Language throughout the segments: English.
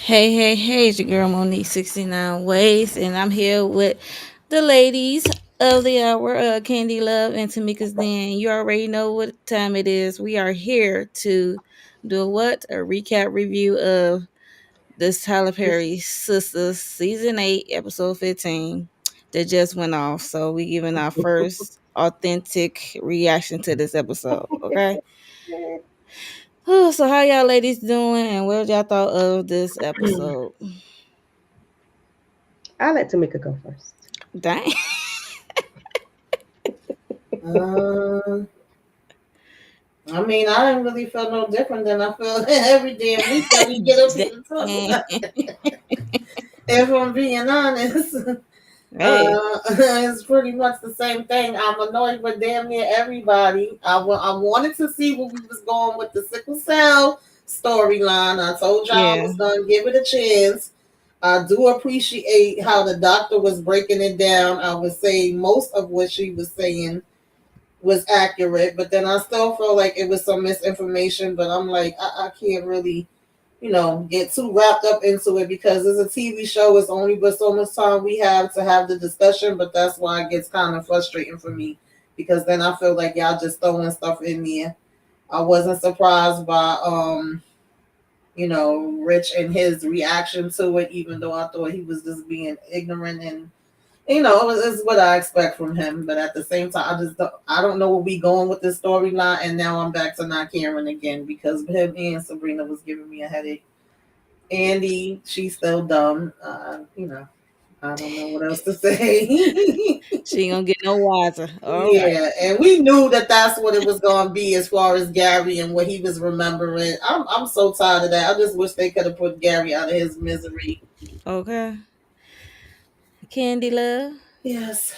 Hey, it's your girl Monique 69 Ways, and I'm here with the ladies of the hour, Candy Love and Tamika's Den. You already know what time it is. We are here to do a recap review of this Tyler Perry Sisters Season 8, Episode 15 that just went off. So we giving our first authentic reaction to this episode, okay? So how y'all ladies doing, and what y'all thought of this episode? I'll let Tamika go first. Dang. Uh, I mean, I didn't really feel no different than I feel every damn week that we get up here to talk Dang. about it. If I'm being honest, Hey. it's pretty much the same thing. I'm annoyed with damn near everybody. I wanted to see where we was going with the sickle cell storyline. I told y'all I Yeah. was going to give it a chance. I do appreciate how the doctor was breaking it down. I would say most of what she was saying was accurate, but then I still feel like it was some misinformation. But I'm like, I can't really, get too wrapped up into it because it's a TV show. It's only but so much time we have to have the discussion, but that's why it gets kind of frustrating for me because then I feel like y'all just throwing stuff in there. I wasn't surprised by Rich and his reaction to it, even though I thought he was just being ignorant and it's what I expect from him. But at the same time, I don't know where we going with this storyline, and now I'm back to not caring again because him and Sabrina was giving me a headache. Andy, she's still dumb. I don't know what else to say. She ain't gonna get no wiser. All right. Yeah, and we knew that that's what it was going to be as far as Gary and what he was remembering. I'm so tired of that. I just wish they could have put Gary out of his misery. Okay. Candy Love. Yes.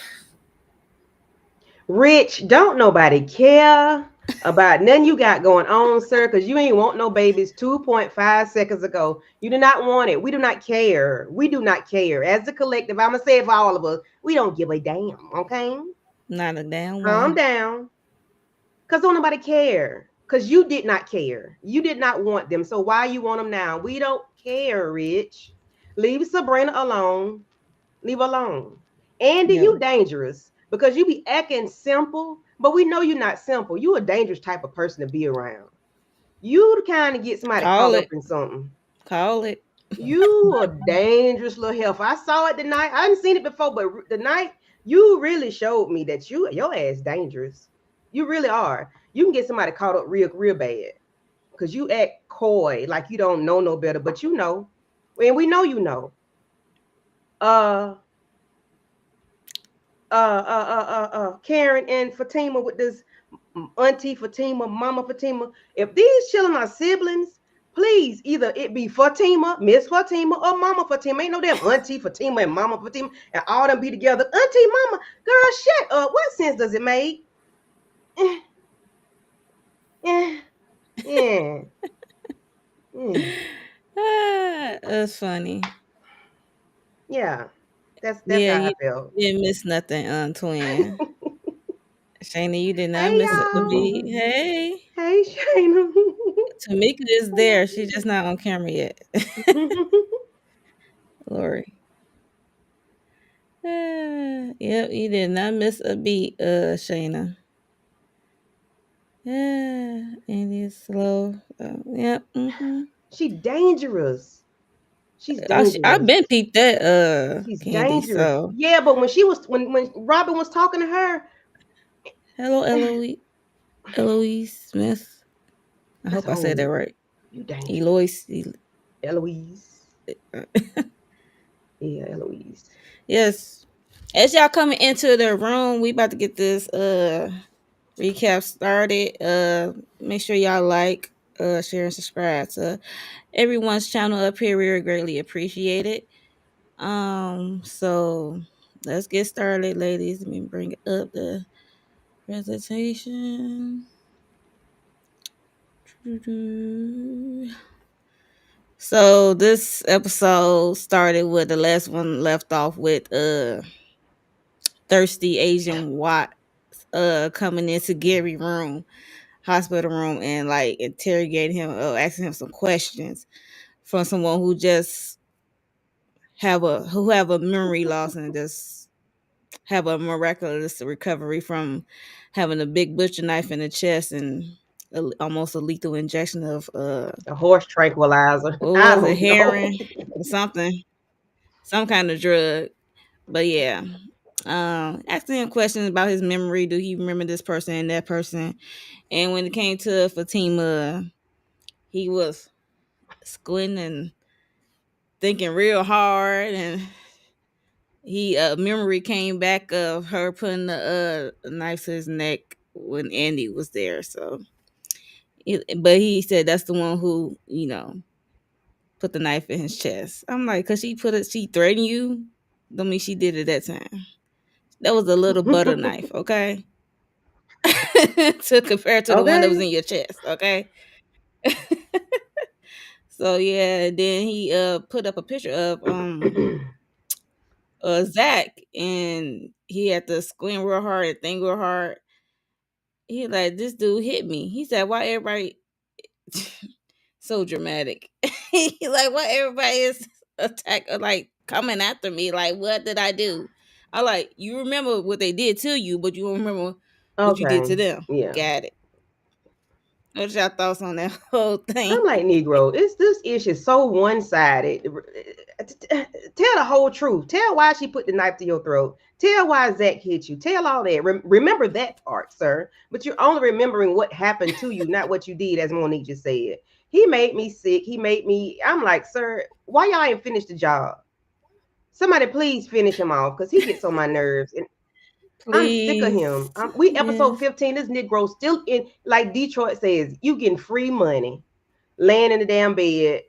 Rich, don't nobody care about nothing you got going on, sir, because you ain't want no babies 2.5 seconds ago. You do not want it. We do not care. We do not care. As a collective, I'm going to say it for all of us, we don't give a damn, okay? Not a damn Calm one. down. Because don't nobody care. Because you did not care. You did not want them. So why you want them now? We don't care, Rich. Leave Sabrina alone. Leave alone. Andy, Yeah. you dangerous because you be acting simple, but we know you're not simple. You a dangerous type of person to be around. You the kind of get somebody Call caught up it. in something. Call it. You a dangerous little heifer. I saw it tonight. I haven't seen it before, but tonight you really showed me that your ass dangerous. You really are. You can get somebody caught up real bad because you act coy like you don't know no better, but you know, and we know you know. Uh, Karen and Fatima with this Auntie Fatima, Mama Fatima. If these children are siblings, please either it be Fatima, Miss Fatima, or Mama Fatima. Ain't no damn Auntie Fatima and Mama Fatima and all them be together. Auntie, Mama, girl, shut up. What sense does it make? Eh, eh, yeah, yeah, That's funny. yeah. That's Yeah, how I you felt. didn't miss nothing, twin. Shayna, you did not Hey miss a y'all. beat. Hey. Hey Shayna. Tamika is there. She's just not on camera yet. Lori. Yep, you did not miss a beat, Shayna. Yeah, and it's slow. Yep. She dangerous. She's I've dangerous. been peeped that, She's Candy. dangerous. So Yeah, but when Robin was talking to her, hello, Eloise Smith. I I hope said, I said that "Oh, right. you dangerous, Eloise. Eloise." Yeah, Eloise. Yes. As y'all coming into the room, we about to get this recap started. Make sure y'all like, share, and subscribe to everyone's channel up here. We would greatly appreciate it. So let's get started, ladies. Let me bring up the presentation. So this episode started with the last one left off with thirsty Asian Watt coming into Gary room, hospital room, and like interrogating him, asking him some questions. from someone who have a memory loss and just have a miraculous recovery from having a big butcher knife in the chest and almost a lethal injection of A horse tranquilizer. what I was it, don't know. heroin or something, some kind of drug. But yeah, asking him questions about his memory. Do he remember this person and that person? And when it came to Fatima, he was squinting and thinking real hard, and he memory came back of her putting the knife to his neck when Andy was there. So, but he said that's the one who put the knife in his chest. I'm like, cause she threatened you. Don't mean she did it that time. That was a little butter knife, okay? To compare to the one that was Okay. in your chest, okay? So yeah, then he put up a picture of Zach, and he had to squint real hard and think real hard. He like, this dude hit me. He said, why everybody so dramatic? He like, why everybody is like coming after me? Like, what did I do? I like, you remember what they did to you, but you don't remember what you did Okay. to them. Yeah. Got it. What's your thoughts on that whole thing? I'm like Negro. It's this issue so one sided. Tell the whole truth. Tell why she put the knife to your throat. Tell why Zach hit you. Tell all that. Remember that part, sir. But you're only remembering what happened to you, not what you did, as Monique just said. He made me sick. He made me. I'm like, sir, why y'all ain't finished the job? Somebody please finish him off because he gets on my nerves. And I'm sick of him. Please. We episode Yes. 15. This Negro still in, like Detroit says, you getting free money, laying in the damn bed,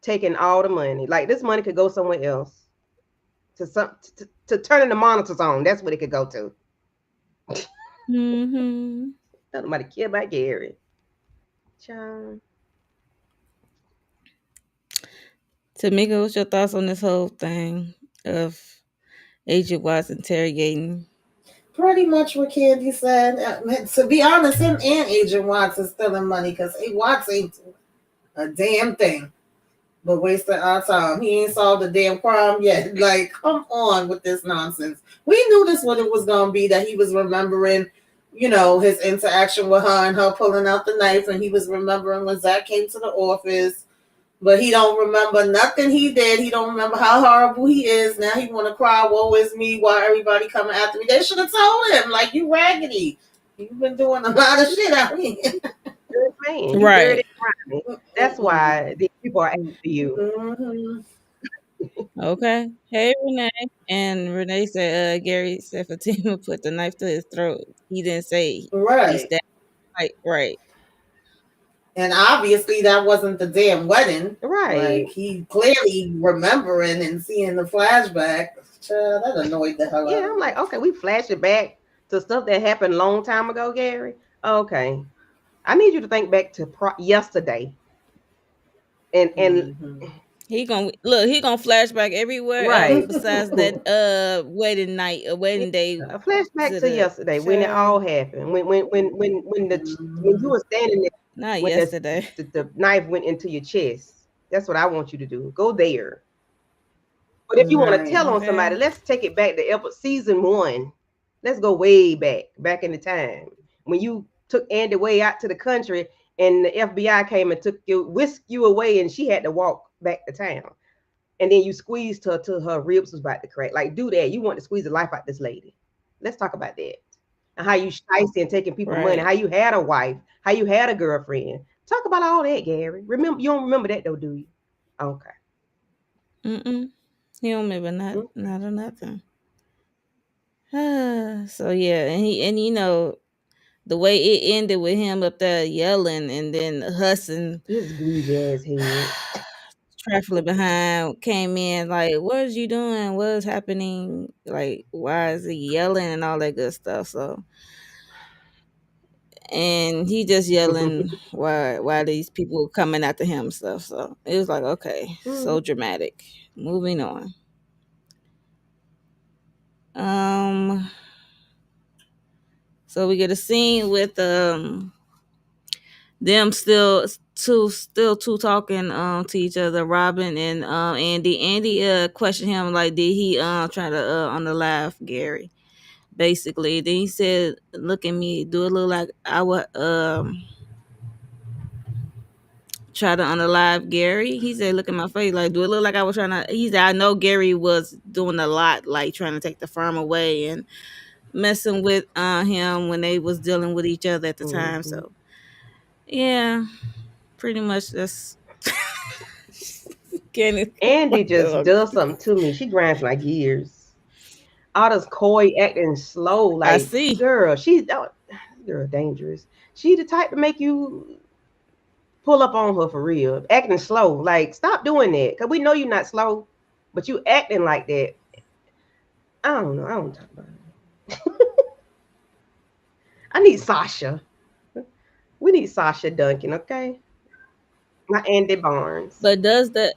taking all the money. Like this money could go somewhere else to turning the monitors on. That's what it could go to. Mm-hmm. Nobody care about Gary. Child. Tamika, what's your thoughts on this whole thing of Agent Watts interrogating? Pretty much what Candy said. To be honest, him and Agent Watts is stealing money because Watts ain't a damn thing but wasting our time. He ain't solved the damn crime yet. Like, come on with this nonsense. We knew this what it was gonna be, that he was remembering, his interaction with her and her pulling out the knife, and he was remembering when Zach came to the office. But he don't remember nothing he did. He don't remember how horrible he is. Now he want to cry, woe is me, why everybody coming after me. They should have told him, like, you raggedy. You've been doing a lot of shit out here. Good man. You dirty Right. and grimy. That's why these people are after you. Mm-hmm. Okay. Hey, Renee. And Renee said, Gary said Fatima put the knife to his throat. He didn't say he Right. stabbed. Right. And obviously that wasn't the damn wedding. Right. Like, he clearly remembering and seeing the flashback. Child, that annoyed the hell Yeah, out of I'm me. like, okay, we flash it back to stuff that happened a long time ago, Gary. Okay. I need you to think back to yesterday. And Mm-hmm. He gonna look. He gonna flashback everywhere else right. besides that wedding night, Yeah. wedding day A flashback to to the yesterday when it child. all happened. When you Mm-hmm. were standing there Not when yesterday. the knife went into your chest. That's what I want you to do. Go there. But if you want to Right. tell on somebody, Okay. let's take it back to season one. Let's go way back in the time when you took Andy way out to the country, and the FBI came and whisked you away, and she had to walk back to town. And then you squeezed her till her ribs was about to crack. Like, do that. You want to squeeze the life out this lady. Let's talk about that. And how you shiced and taking people money, Right. how you had a wife, how you had a girlfriend. Talk about all that, Gary. Remember, you don't remember that though, do you? Okay. Mm-mm. He don't remember Mm. not or nothing. So yeah, and the way it ended with him up there yelling and then hussing, His greasy ass head. trifling behind came in like, what is you doing? What is happening? Like, why is he yelling and all that good stuff? So, and he just yelling why these people coming after him and stuff. So it was like, okay, so Mm. dramatic. Moving on. Um, so we get a scene with them still two talking to each other, Robin and Andy. Andy questioned him like, did he try to unalive Gary? Basically, then he said, "Look at me. Do it look like I would try to unalive Gary?" He said, "Look at my face. Like, do it look like I was trying to?" He said, "I know Gary was doing a lot, like trying to take the farm away and messing with him when they was dealing with each other at the time." Hmm. So yeah, pretty much that's Kenneth. Andy just does something to me. She grinds my gears. All this coy acting slow, I like see. girl, she's girl dangerous. She the type to make you pull up on her for real. Acting slow. Like, stop doing that. Cause we know you're not slow, but you acting like that. I don't know. I don't talk about it. I need Sasha. We need Sasha Duncan, okay? Not Andy Barnes. But does the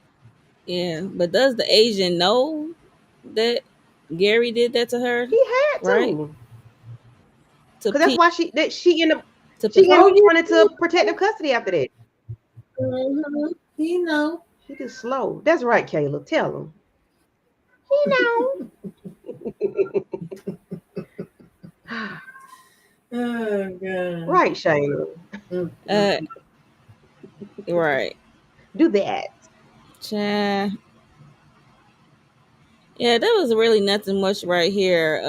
Asian know that Gary did that to her? He had Right? to. To Cause that's Pete why she ended up to she ended protect. Oh up going into yeah. protective custody after that. Mm-hmm. You know. He just slow. That's right, Caleb. Tell him. He know. Oh god. Right, Shayna. Uh, Mm-mm. right. Do that. Cha. Yeah, there was really nothing much right here.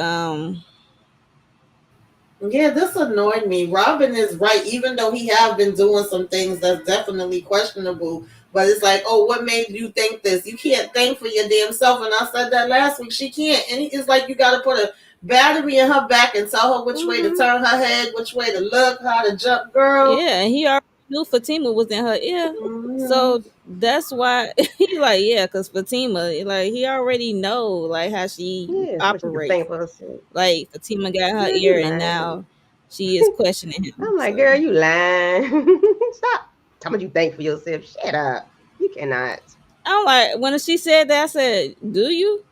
Yeah, this annoyed me. Robin is right, even though he have been doing some things that's definitely questionable. But it's like, oh, what made you think this? You can't think for your damn self. And I said that last week. She can't. And it's like you got to put a battery in her back and tell her which way to Hmm. turn her head, which way to look, how to jump, girl. Yeah, and he already knew Fatima was in her ear, Hmm. so that's why he like, yeah, because Fatima, like, he already know like how she Yeah, so she could operates. think for herself. Like, Fatima got her Girl, you ear, and lying. now she is questioning him. I'm like, So girl, you lying. Stop. Tell me you think for yourself. Shut up. You cannot. I'm like, when she said that, I said, "Do you?"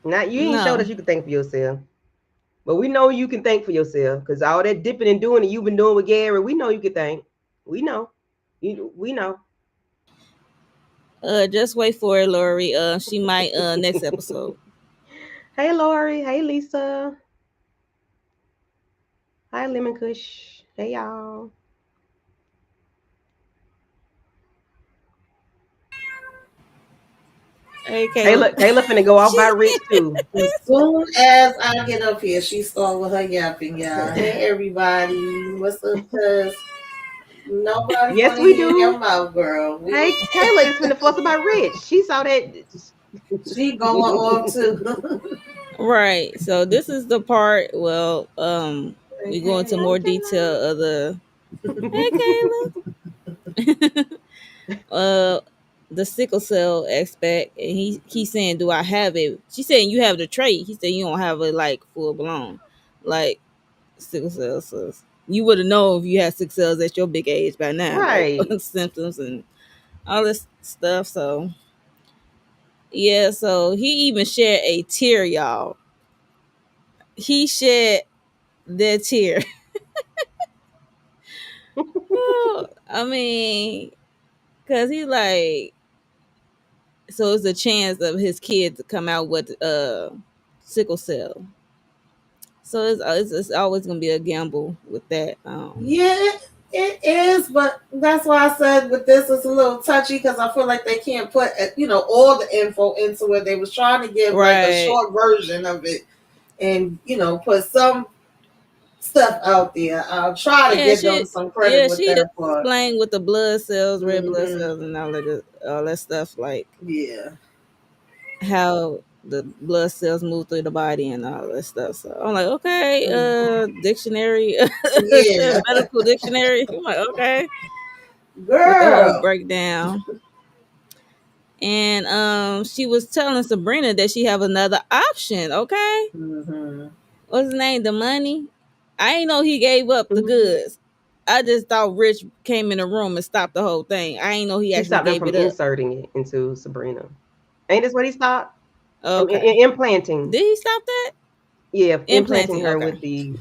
Not you ain't showed No. us you can think for yourself. But we know you can think for yourself. Cause all that dipping and doing that you've been doing with Gary, we know you can think. We know. We know. Just wait for it, Lori. She might next episode. Hey Lori. Hey Lisa. Hi Lemon Kush. Hey y'all. Hey, Caleb. Kayla finna go off by She Rich too. As soon as I get up here, she start with her yapping, y'all. Hey, everybody. What's up, cuz? Nobody Yes, want to we hear your do. mouth, girl. Hey, Kayla is finna fuss about Rich. She saw that. She going off too. right. So this is the part. Well, we go into Okay. Hey, more detail of the. Hey, Kayla. Caleb. uh, the sickle cell aspect, and he's saying, "Do I have it?" She's saying, "You have the trait." He said, "You don't have it like full blown, like sickle cell." So you would have known if you had sickle cells at your big age by now, like Right. symptoms and all this stuff. So yeah, so he even shed a tear, y'all. He shed the tear. I mean, cause he like, so it's a chance of his kid to come out with sickle cell. So it's always gonna be a gamble with that. Yeah, it is, but that's why I said with this it's a little touchy because I feel like they can't put all the info into it. They was trying to give like a Right. short version of it, and put some stuff out there. I'll try to Yeah, give them some credit yeah, with she that part. explained with the blood cells, red blood Hmm. cells, and all that stuff, like Yeah. how the blood cells move through the body and all that stuff. So I'm like, okay, Hmm. dictionary, Yeah. medical dictionary. I'm like, okay, with the whole Girl. breakdown. And she was telling Sabrina that she have another option. Okay, Hmm. what's his name? The money. I ain't know he gave up the Mhm. goods. I just thought Rich came in the room and stopped the whole thing. I ain't know he He actually stopped them gave from it up. inserting it into Sabrina. Ain't this what he stopped? From Okay. implanting. Did he stop that? Yeah, implanting Implanting. her Okay. with the.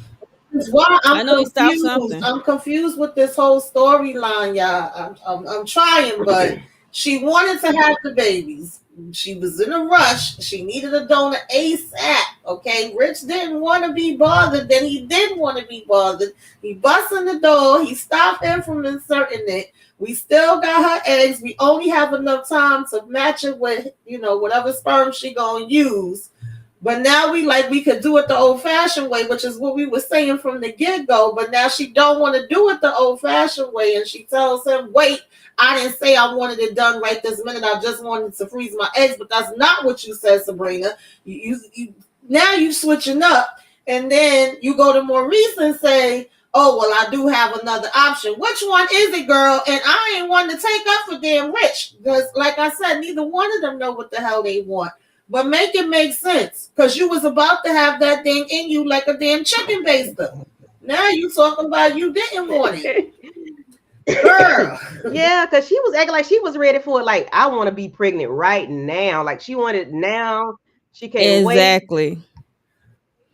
That's why I'm I know he stopped confused. something. I'm confused with this whole storyline, y'all. I'm trying, but she wanted to have the babies. She was in a rush. She needed a donor ASAP. Okay, Rich didn't want to be bothered. Then he did want to be bothered. He busts in the door. He stopped him from inserting it. We still got her eggs. We only have enough time to match it with whatever sperm she gonna use. But now we could do it the old fashioned way, which is what we were saying from the get go. But now she don't want to do it the old fashioned way, and she tells him, "Wait, I didn't say I wanted it done right this minute. I just wanted to freeze my eggs." But that's not what you said, Sabrina. You now you switching up, and then you go to Maurice and say, "Oh well, I do have another option. Which one is it, girl?" And I ain't one to take up for damn Rich because, like I said, neither one of them know what the hell they want. But make it make sense, because you was about to have that thing in you like a damn chicken baster. Now you talking about you didn't want it, girl. Yeah, because she was acting like she was ready for it. Like, I want to be pregnant right now. Like, she wanted it now. She can't wait. Exactly.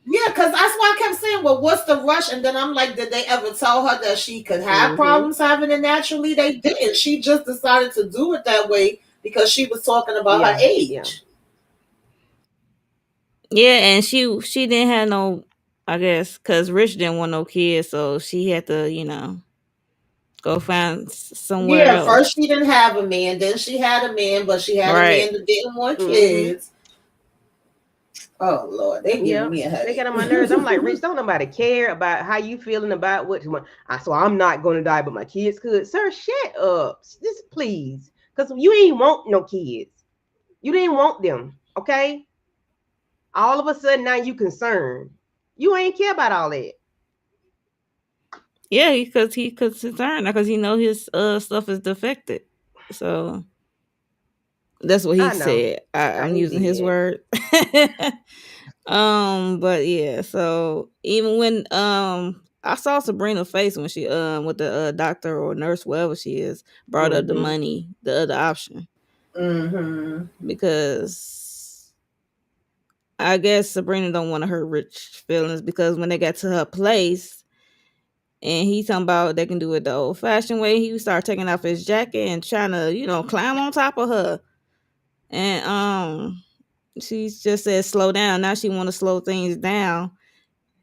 Yeah, because that's why I kept saying, well, what's the rush? And then I'm like, did they ever tell her that she could have Mm-hmm. problems having it naturally? They didn't. She just decided to do it that way because she was talking about her Yeah, yeah. age. Yeah, and she didn't have no, I guess, cause Rich didn't want no kids, so she had to, go find somewhere Yeah, first else. she didn't have a man, then she had a man, but she had a Right. man that didn't want Mm-hmm. kids. Oh Lord, they giving Yep. me a They headache. get on my nerves. I'm like, Rich, don't nobody care about how you feeling about what you want. So I'm not going to die, but my kids could. Sir, shut up. Just please. Because you ain't want no kids. You didn't want them. Okay? All of a sudden now you concerned. You ain't care about all that. Yeah, he concerned because he know his stuff is defected. So that's what he I know. said. I'm He using his did. word. But yeah, so even when I saw Sabrina's face when she with the doctor or nurse, whatever she is, brought up the Mm-hmm. money, the other option. Mm-hmm. Because I guess Sabrina don't want to hurt Rich feelings, because when they got to her place and he talking about they can do it the old fashioned way, he start taking off his jacket and trying to, climb on top of her. And she just said slow down. Now she want to slow things down.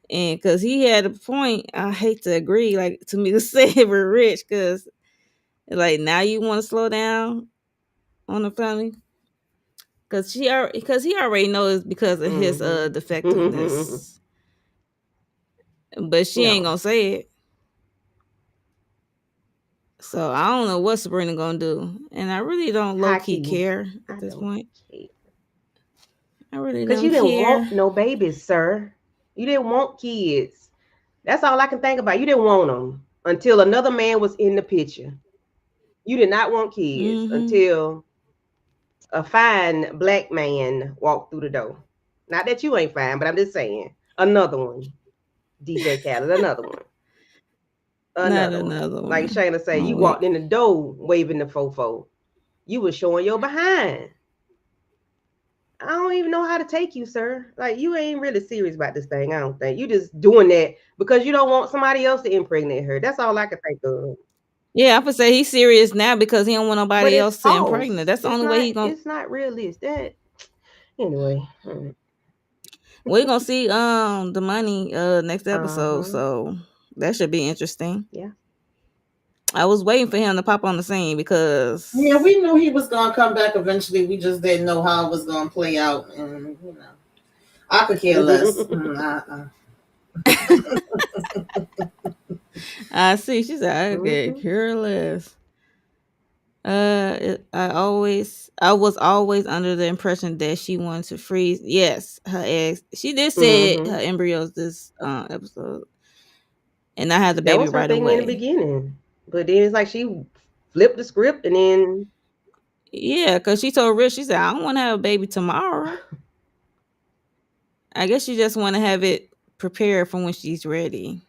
And because he had a point, I hate to agree, like, to me to say it with Rich, because like now you want to slow down on the family, because he already knows because of his Mm-hmm. defectiveness, but she ain't No. gonna say it. So I don't know what Sabrina gonna do, and I really don't low High key key. care at I this don't point. care. I really Because you don't didn't care. want no babies, sir. You didn't want kids. That's all I can think about. You didn't want them until another man was in the picture. You did not want kids Mm-hmm. until a fine black man walked through the door. Not that you ain't fine, but I'm just saying. Another one. DJ Khaled, another one. Not Another one. another Like one. Shayna say, I'm you walked weak. in the door waving the fofo. You was showing your behind. I don't even know how to take you, sir. Like, you ain't really serious about this thing. I don't think you just doing that because you don't want somebody else to impregnate her. That's all I can think of. Yeah, I'm gonna say he's serious now because he don't want But nobody it's else to impregnate. false. That's the only way he gonna. It's not realistic. That anyway. We gonna see the money next episode, Uh-huh. so that should be interesting. Yeah. I was waiting for him to pop on the scene Yeah, because we knew he was gonna come back eventually. We just didn't know how it was gonna play out, and I could care less. I see. She said I get Mm-hmm. careless. I was always under the impression that she wanted to freeze. Yes, her eggs. She did say her Mm-hmm. embryos this episode, and I had the That baby was her right thing in the away. beginning. But then it's like she flipped the script and then Yeah, because she told Rich, she said, I don't want to have a baby tomorrow. I guess she just want to have it prepared for when she's ready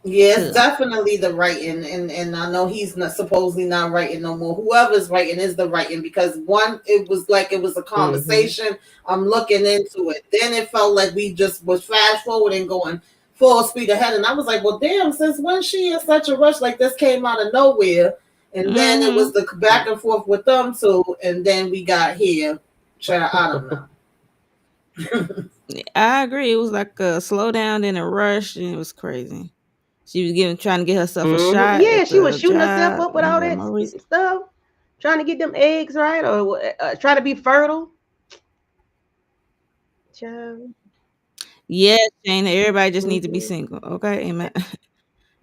Yeah, it's to. definitely the writing, and I know he's not supposedly not writing no more. Whoever's writing is the writing, because one, it was like it was a mm-hmm. conversation. I'm looking into it. Then it felt like we just was fast forwarding, going full speed ahead. And I was like, well, damn, since when she in such a rush? Like this came out of nowhere. And then it was Mm-hmm. the back and forth with them two. And then we got here. Child, I don't know. I agree. It was like a slow down and a rush, and it was crazy. She was trying to get herself a shot Yeah, at she was the shooting herself job, up with and all yeah, that Maurice. stuff, trying to get them eggs right, or trying to be fertile. Child. Yeah, Shane. Everybody just needs to be Hmm. single, okay? Amen.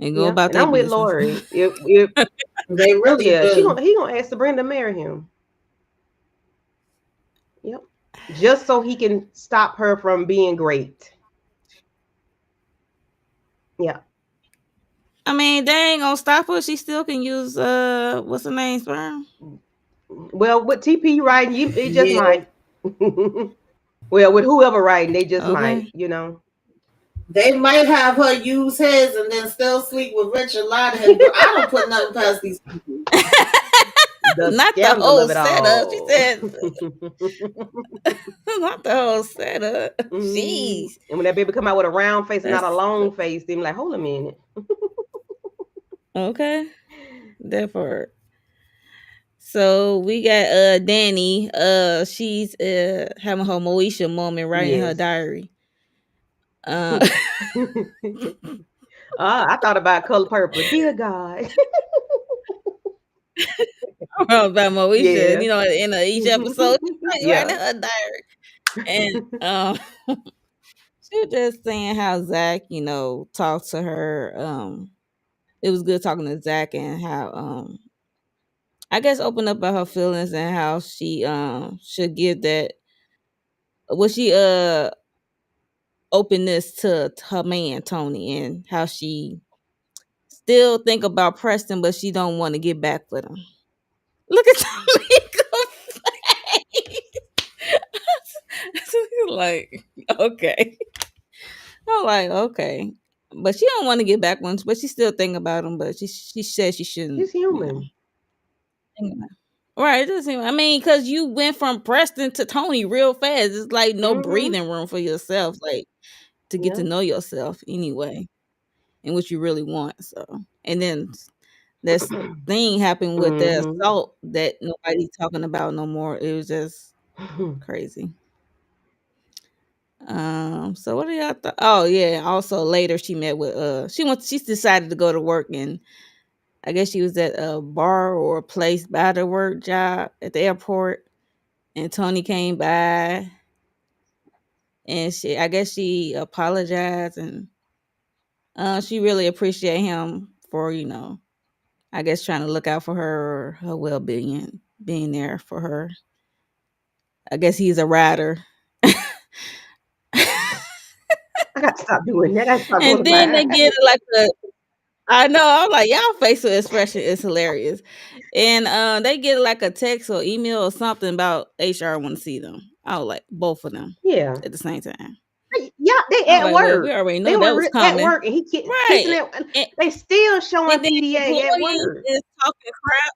And go Yeah, about and their I'm with business. Lori. If They really yeah, do. he gonna ask Sabrina to marry him. Yep, just so he can stop her from being great. Yeah. I mean, they ain't gonna stop her. She still can use what's her name, sperm? Well, with TP writing, it just Yeah. might. Well, with whoever writing, they just might. Okay. They might have her use his and then still sleep with Richard, lie to him. Girl, I don't put nothing past these people. The Not the scandal whole of it setup. She all. said, not the whole setup. Mm. Jeez. And when that baby come out with a round face and not a That's long face, they be like, hold a minute. okay. That part. So we got Danny. She's having her Moesha moment writing her Yes. diary. Uh I thought about color purple. Dear God. about Moesha, Yeah. in each episode, she's writing Yeah. her diary. And she was just saying how Zach, talked to her. It was good talking to Zach and how I guess open up about her feelings and how she should give that she openness to her man Tony and how she still think about Preston but she don't want to get back with him. Look at Tamika's face. Like, okay. I'm like, okay. But she don't want to get back once, but she still think about him, but she says she shouldn't, He's human. think about right. It doesn't seem. I mean, because you went from Preston to Tony real fast. It's like no Mm-hmm. breathing room for yourself, like to get to Yeah. know yourself anyway, and what you really want. So, and then this thing happened with the Mm-hmm. assault that nobody's talking about no more. It was just crazy. So what do y'all thought? Oh yeah. Also later she met with she decided to go to work and I guess she was at a bar or a place by the work job at the airport and Tony came by and I guess she apologized and she really appreciate him for, I guess trying to look out for her well being there for her. I guess he's a rider. I got to stop doing that. I got to stop going to And then they my get like a I know. I'm like, y'all facial expression is hilarious. And they get like a text or email or something about HR want to see them. I was like, both of them Yeah. at the same time. Yeah, they I was at like, well, we work. already They know that were was at coming. work and he kissing Right. it. And, They still showing and then PDA at employees work. is talking crap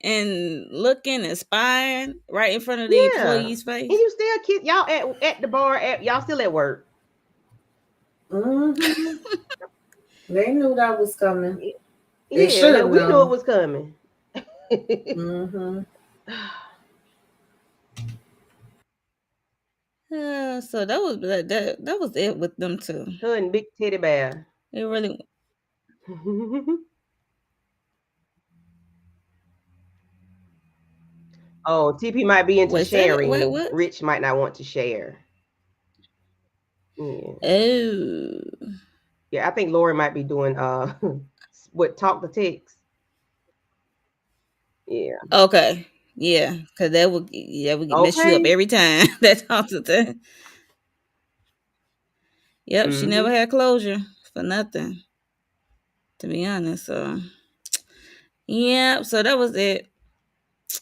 and looking and spying right in front of the Yeah. employee's And face. you still kiss y'all at the bar y'all still at work. Mm-hmm. They knew that was coming. They Yeah, should hell, have we knew it known. was coming. Mm-hmm. So that was it with them two. Her and Big Teddy Bear. It really Oh, TP might be into wait sharing. what? Rich might not want to share. Yeah. Oh. Yeah, I think Lori might be doing what talk the text. Yeah. Okay. Yeah, because that would mess you up Okay. every time. That's all the thing. Yep, she never Mm-hmm. had closure for nothing, to be honest. So yeah, so that was it.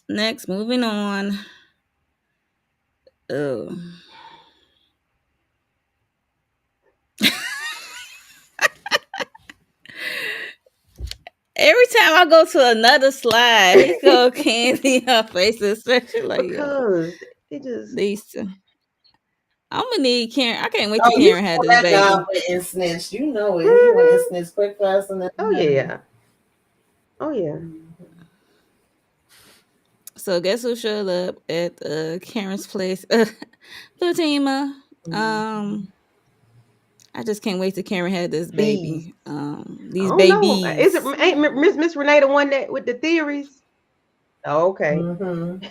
Next, moving on. Oh. Every time I go to another slide, he go candy her face, especially like yo. Because it just These two. I'm gonna need Karen. I can't wait till Oh, you Karen had know this that guy baby. went and snitched. You know it. He went and Hmm. snitched quick, fast, and in Oh a hurry. yeah. Oh yeah. Mhm. So guess who showed up at Karen's place? Fatima. Mhm. Um, I just can't wait till Karen had this Please. baby. I These don't know. Is it babies. ain't Miss Renee the one that with the theories? Oh, okay. Mhm.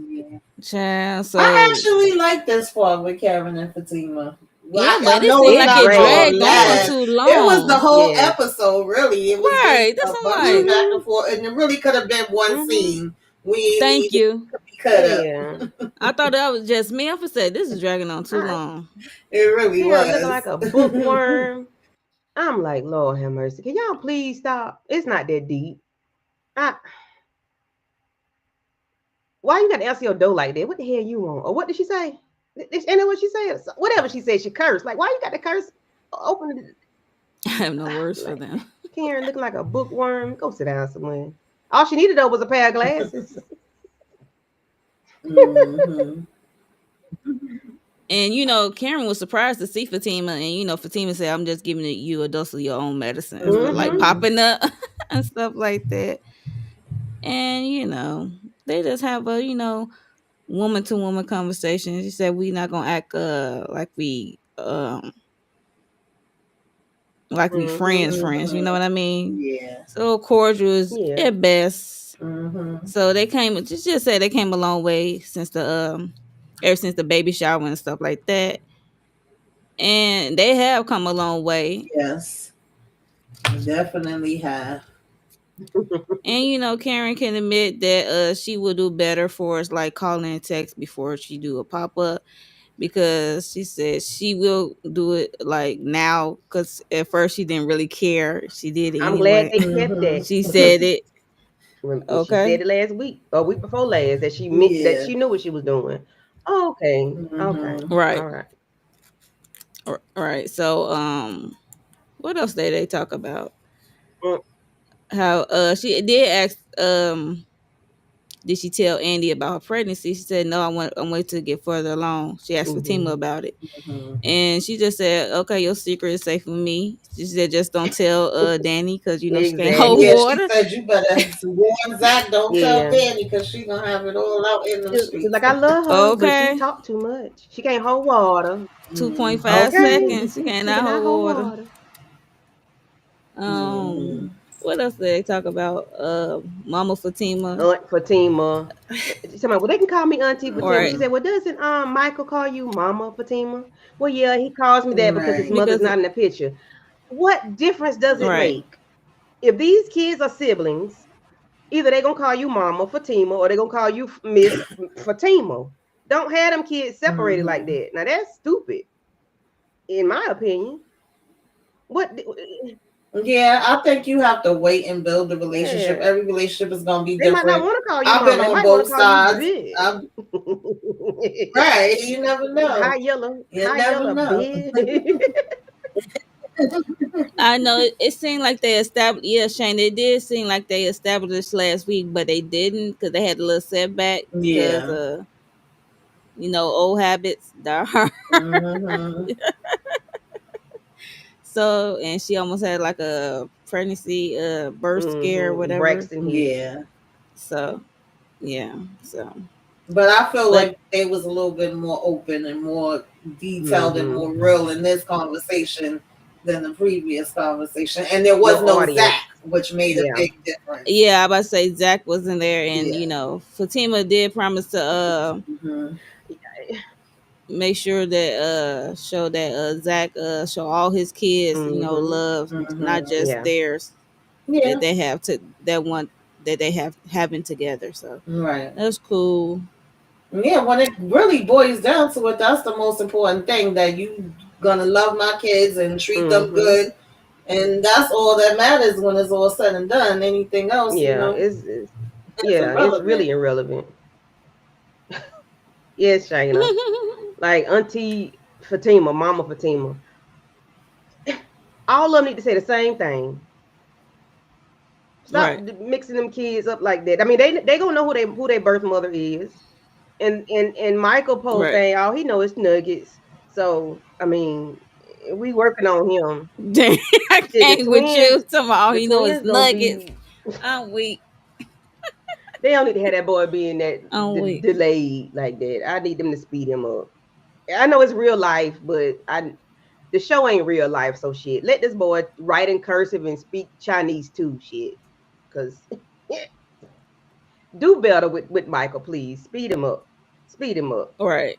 Yeah. Child. I So actually like this part with Karen and Fatima. Well, yeah, but I it know seemed it's like It not it gonna dragged, dragged on last. yeah. too It was the long. whole Yes. episode, really. It was just Right. That's a what bunch I'm of like. back Mm-hmm. and forth, and it really could have been one Mm-hmm. scene. We ain't Thank needed you. to be cut up. Yeah. I thought that was just me. I said this is dragging on too I, long. It really Karen looking like was. a bookworm. I'm like, Lord have mercy. Can y'all please stop? It's not that deep. I, why you got to answer your door like that? What the hell you want? Or what did she say? Ain't that what she said? Whatever she said, she cursed. Like, why you got to curse? Open it. I have no words for Like, them. Karen looking like a bookworm. Go sit down somewhere. All she needed though was a pair of glasses. Hmm. And Karen was surprised to see Fatima, and Fatima said, "I'm just giving you a dose of your own medicines," but like Mm-hmm. Hmm. popping up and stuff like that. And they just have a woman to woman conversation. She said, "We not gonna act like we Mm-hmm. friends. You know Hmm. what I mean?" Yeah. So cordial is Yeah. at best. Hmm. So they came just said they came a long way since the ever since the baby shower and stuff like that. And they have come a long way. Yes, definitely have. And Karen can admit that she will do better for us, like calling and text before she do a pop up, because she said she will do it like now, because at first she didn't really care. She did it I'm glad anyway. they kept Hmm. that. She said it. She said Okay. it last week or week before last that she meant that Yeah. she knew what she was doing. Okay. Okay. Hmm. Right. All right. Right. So what else did they talk about? Mm, How she did ask did she tell Andy about her pregnancy? She said no, I'm waiting to get further along. She asked Fatima mhm. about it. Hmm. And she just said, "Okay, your secret is safe with me." She said, "Just don't tell Danny, because she can't hold Yeah, Exactly. she water." said you better warn Zach. Don't tell Yeah. Danny because she gonna have it all out in them She's streets. like, I love her, but she Okay, talked too much. She can't hold water. 2.5 Okay. seconds. She She cannot cannot hold hold water. water. Hmm. What else did they talk about? Mama Fatima. Aunt Fatima. She said, well, they can call me Auntie Fatima. She Hmm. said, well, doesn't Michael call you Mama Fatima? Well, yeah, he calls me that because his Right. mother's Because not in the picture. What difference does it right, make? If these kids are siblings, either they're gonna call you Mama Fatima or they're gonna call you Miss Fatima. Don't have them kids separated like Hmm. that. Now that's stupid, in my opinion. What? Yeah, I think you have to wait and build the relationship. Yeah, Every relationship is gonna be they might not different. want to call you I've been Mama. They on might want to both call you sides. Big. Right. You never know. You High never yellow, know. Big. I know it seemed like they established. Yeah, Shane, it did seem like they established last week, but they didn't, because they had a little setback because Yeah. old habits die hard. Hmm. So, and she almost had like a pregnancy birth scare or whatever. Braxton Hicks. Yeah. So yeah, so But I feel but like they was a little bit more open and more detailed and Mm-hmm. more real in this conversation than the previous conversation. And there was Your no audience. Zach, which made a Yeah. big difference. yeah, I about to say Zach wasn't there, and Yeah. Fatima did promise to Hmm. make sure that show that Zach show all his kids Mm-hmm. love, not Hmm. just Yeah. theirs, that Yeah. they have to that one that they have having together. So Right. that's cool. Yeah, when it really boils down to it, that's the most important thing, that you gonna love my kids and treat them Mm-hmm. good. And that's all that matters when it's all said and done. Anything else, Yeah. it's Yeah, it's irrelevant. really irrelevant. Yes, Shayna. Like Auntie Fatima, Mama Fatima. All of them need to say the same thing. Stop Right. mixing them kids up like that. I mean, they gonna know who they birth mother is. and Michael post Right. thing, all he know is nuggets. So I mean, we working on him. Dang, I Shit, can't with you. Tomorrow, the you know, it's twins gonna nuggets. be. I'm weak. They don't need to have that boy being that I'm weak. delayed like that. I need them to speed him up. I know it's real life, but I the show ain't real life, so shit. Let this boy write in cursive and speak Chinese too, shit. Cause do better with Michael, please. Speed him up. Speed him up. Right.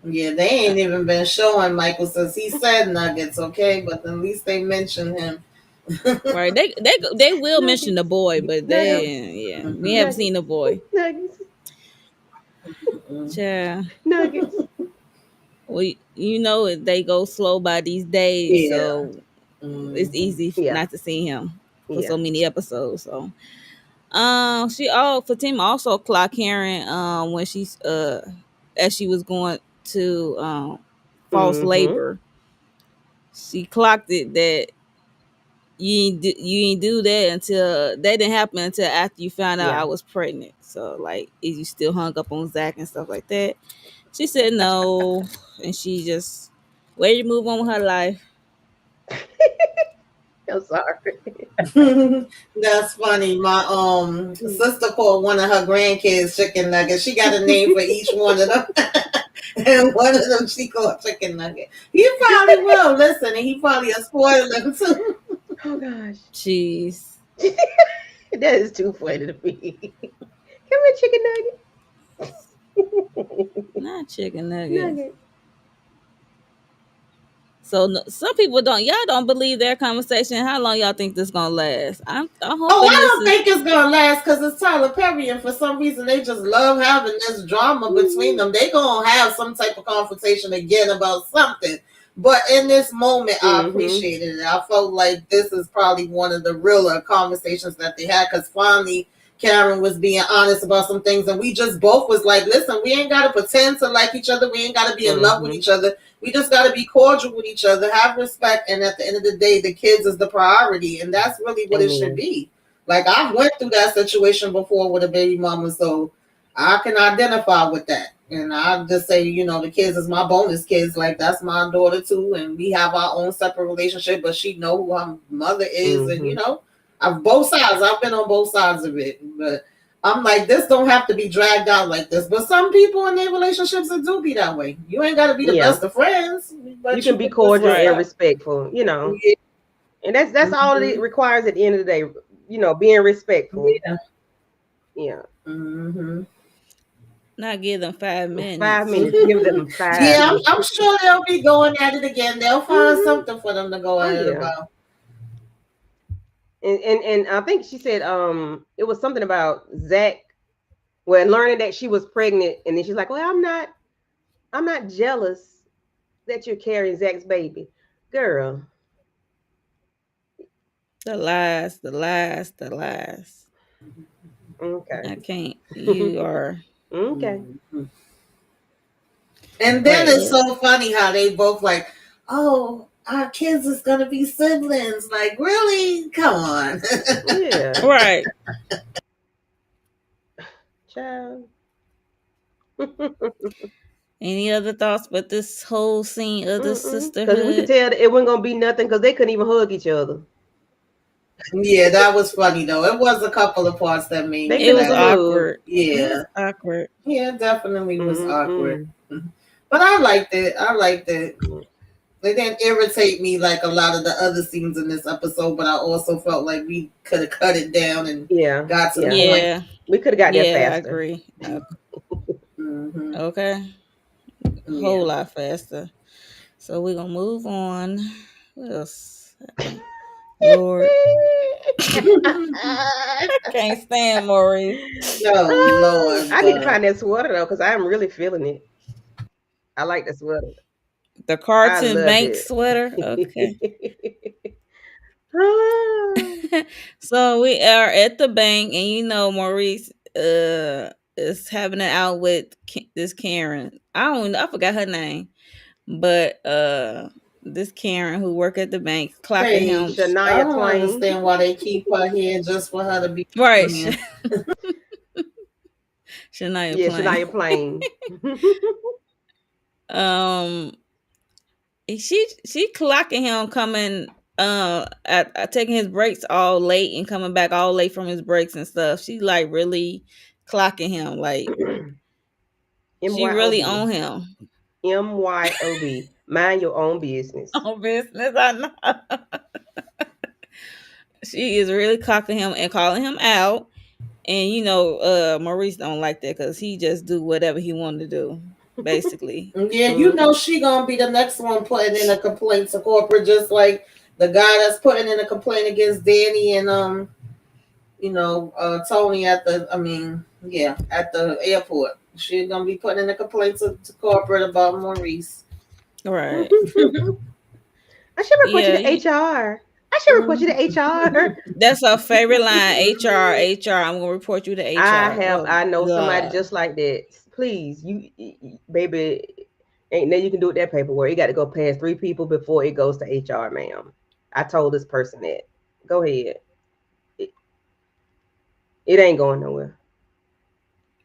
Yeah, they Uh, ain't even been showing Michael since he said Nuggets, okay? But at least they mentioned him. right. They will mention the Nuggets. boy, but Nuggets. they yeah, we Mhm. haven't seen the Nuggets. boy. Nuggets. Mhm. Yeah. Nuggets. We you know they go slow by these days, Yeah. so it's Mhm. easy Yeah. not to see him for so Yeah. many episodes. So Fatima also clocked Karen when she's as she was going to false Mm-hmm. labor. She clocked it that you ain't do that until that didn't happen until after you found out I Yeah. was pregnant. So like, is you still hung up on Zach and stuff like that? She said no, and she just ready to move on with her life. I'm sorry. That's funny. My sister called one of her grandkids chicken nuggets. She got a name for each one of them. And one of them she called chicken nugget. He probably will listen, and he probably will spoil them too. Oh gosh. Jeez, That is too funny to me. Come here, chicken nugget. not chicken nuggets. Nugget. So some people y'all don't believe their conversation. How long y'all think this gonna last? I'm Oh, hoping I this don't is think it's gonna last because it's Tyler Perry, and for some reason they just love having this drama between Mm-hmm. them. They gonna have some type of confrontation again about something. But in this moment, I Mm-hmm. appreciated it. I felt like this is probably one of the realer conversations that they had because finally Karen was being honest about some things, and we just both was like, "Listen, we ain't gotta pretend to like each other. We ain't gotta be in love with Mm-hmm. each other. We just gotta be cordial with each other, have respect, and at the end of the day, the kids is the priority, and that's really what it should Amen. be." Like I went through that situation before with a baby mama, so I can identify with that. And I just say, the kids is my bonus kids. Like that's my daughter too, and we have our own separate relationship. But she know who her mother is, and Mm-hmm. I've both sides. I've been on both sides of it, but I'm like, this don't have to be dragged out like this. But some people in their relationships it do be that way. You ain't got to be the Yeah. best of friends, You but can you be can just cordial and right. respect. respectful, Yeah. And that's all it Mhm. requires at the end of the day, being respectful. Yeah. Yeah. Hmm. Not give them 5 minutes. 5 minutes. Give them five Yeah, I'm, minutes. I'm sure they'll be going at it again. They'll find Mm-hmm. something for them to go Oh at it yeah. about. And I think she said it was something about Zach, well, learning that she was pregnant, and then she's like, well, I'm not jealous that you're carrying Zach's baby. Girl. The lies, the lies, the lies. Okay. I can't. You are Okay. Mhm. And then right. it's so funny how they both like, oh, our kids is gonna be siblings. Like, really? Come on. Yeah. Right. Child. Any other thoughts but this whole scene of the Because we could sisterhood? tell that it wasn't gonna be nothing because they couldn't even hug each other. Yeah, that was funny though. It was a couple of parts that made They me It couldn't was even laugh. hug. awkward. It Yeah. was awkward. Yeah, it definitely was awkward. Mm-mm. But I liked it. I liked it. It didn't irritate me like a lot of the other scenes in this episode, but I also felt like we could have cut it down and Yeah. got to the Yeah. point. Yeah. We could have got there Yeah, I faster. agree. Hmm. Okay. A whole Yeah. lot faster. So we're gonna move on. What else happened? Lord. Can't stand Maurice. Oh Lord. I need to find that sweater though, because I am really feeling it. I like the sweater. The I Carlton love Bank it. sweater. Okay. Ah. So we are at the bank, and Maurice is having it out with this Karen. I forgot her name, but this Karen who work at the bank clocking him. Paige. I Shania don't Twain. understand why they keep her here just for her to be Right. funny. Shania Yeah, Plain. Shania Plain. um, she clocking him coming at taking his breaks all late and coming back all late from his breaks and stuff. She like really clocking him. Like she really MYOB. on him. MYOB. Mind your own business. On business, I know. She is really clocking him and calling him out. And Maurice don't like that because he just do whatever he want to do, basically. Yeah, you Mm. know she gonna be the next one putting in a complaint to corporate, just like the guy that's putting in a complaint against Danny and Tony at at the airport. She's gonna be putting in a complaint to corporate about Maurice. Right. I should report you Yeah. to HR. I should report you to HR. That's our favorite line. HR, HR. I'm gonna report you to HR. Oh I know somebody God. just like that. Please, baby, ain't nothing you can do with that paperwork. It got to go past 3 people before it goes to HR, ma'am. I told this person that. Go ahead. It, it ain't going nowhere.